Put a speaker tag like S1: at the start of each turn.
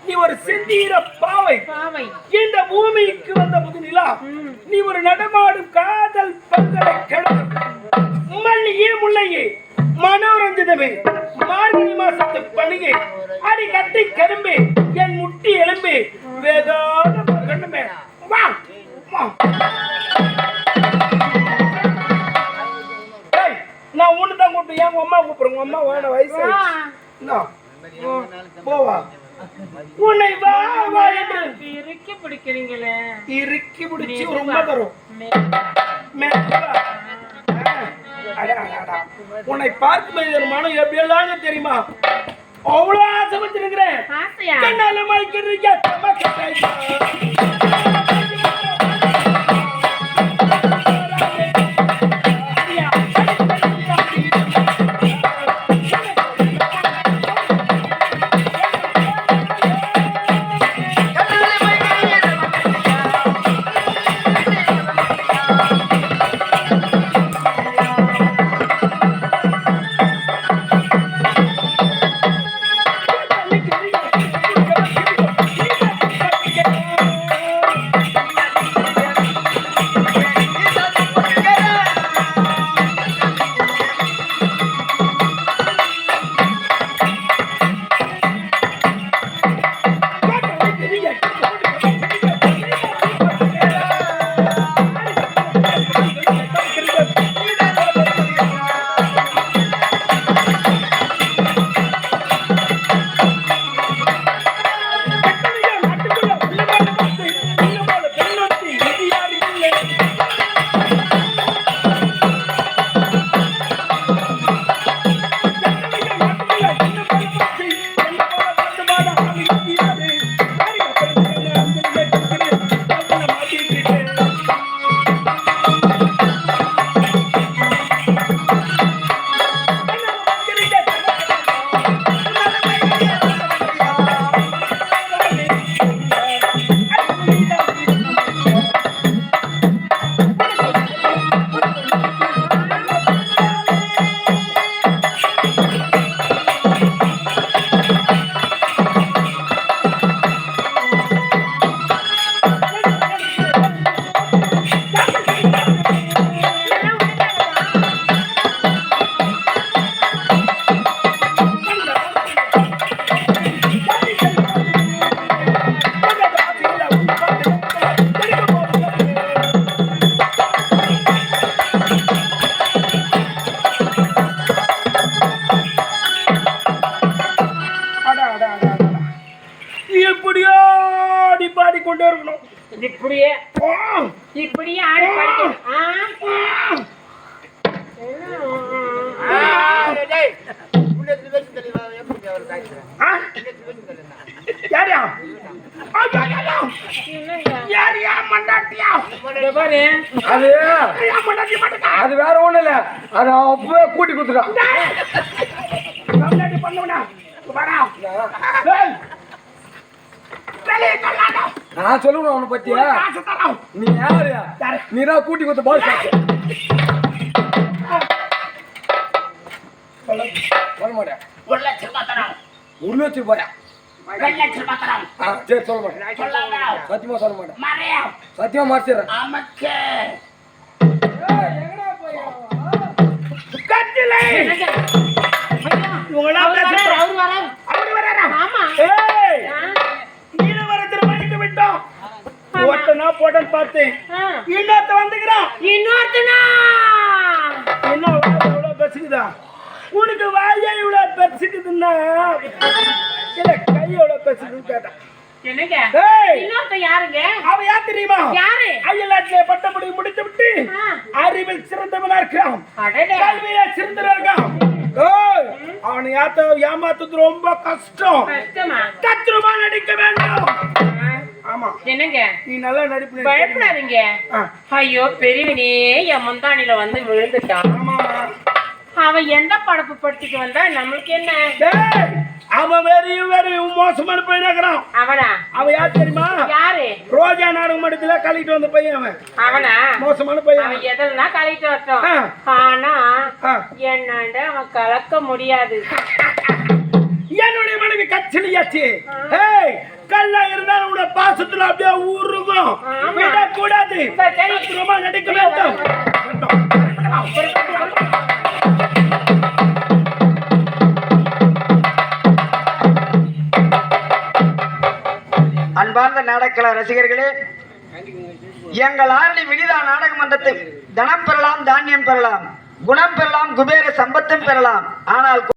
S1: நீ ஒரு செந்தீர பாவை. இந்த பூமிக்கு வந்த புதுநிலா. நீ ஒரு நடமாடும் காதல் பல்கலை கடவுள். மல்லியே முல்லையே மனோரஞ்சிதமே மார்கழி மாசத்து பணியே அடி கட்டி கரும்பே என் முட்டி எலும்பே வேதாத கண்ணுமே வா வா. நான் ஒண்ணு தான் கூப்பிட்டு என் அம்மா கூப்பிடுறேன். அம்மா வேண வயசு போவா. உன்னை வா வா என்று இறுக்கி பிடிக்கிறீங்களே. இறுக்கி பிடிச்சி ரொம்ப தரும். உன்னை பார்க்கும்போது ஒரு மனம் எப்படியெல்லாம் தெரியுமா? அவ்வளவு ஆசை வச்சிருக்கிறேன். கண்ணால மறைக்கிறீங்க. இப்படியே இப்படியே ஆடி
S2: அது வேற ஒண்ணு இல்ல. அது அப்பவே கூட்டி கொடுத்துட்டான். நான் சொல்லுவேன் அவனை பத்தியா? நீ யாரு? நீதான் கூட்டி கொடுத்த பால் சொல்ல மாட்டேன். 1 லட்சம் ரூபாயா? சரி சொல்ல மாட்டேன். சத்தியமா சொல்ல மாட்டேன். சத்தியமா மறைச்சிடுறேன்.
S1: போட்டேன்னு பார்த்தேன். இன்னொருத்த வந்துக்கிறான். இன்னொருத்தனா என்ன எவ்வளவு பெருசுக்குதா? உனக்கு வாயா இவ்வளவு பெருசுக்குதுன்னா இல்ல கை எவ்வளவு பெருசுக்குன்னு கேட்டான். அவ யார் தெரியுமா? அயல்நாட்டிலே பட்டப்படி முடித்து விட்டு அறிவில் சிறந்தவனா இருக்கான். கல்வியில சிறந்தவனா இருக்கான். அவனை ஏமாத்துறது ரொம்ப கஷ்டம். கத்திரமா நடிக்க வேண்டும். ஆமா
S3: என்னங்க
S1: நீ நல்லா நடிப்பு.
S3: பயப்படாதீங்க. ஐயோ பெரியவனே என் முந்தானில வந்து விழுந்துட்டான். அவன் எந்த படப்பு படுத்திட்டு வந்தா நம்மளுக்கு என்ன?
S1: அவன் வெறியும் மோசமான பையனாக்குறான்.
S3: அவனா?
S1: அவன் யார் தெரியுமா?
S3: யாரு?
S1: ரோஜா நாடக மடத்துல கழிட்டு வந்த பையன் அவன்.
S3: அவனா?
S1: மோசமான பையன்.
S3: அவன் எதெல்லாம் கழிட்டு வரட்டும். ஆனா என்னண்ட அவன் கலக்க முடியாது.
S1: என்னுடைய மனைவி கச்சிலியாச்சு. ஏய், கல்லா இருந்தாலும் உன்னுடைய பாசத்துல அப்படியே உருகும். விடக்கூடாது. ரொம்ப நடிக்க வேண்டும்.
S4: அன்பார்ந்த நாடகக்கலை ரசிகர்களே, எங்கள் ஆரணி வினிதா நாடக மன்றத்தில் தனம் பெறலாம், தானியம் பெறலாம், குணம் பெறலாம், குபேர சம்பத்தும் பெறலாம். ஆனால்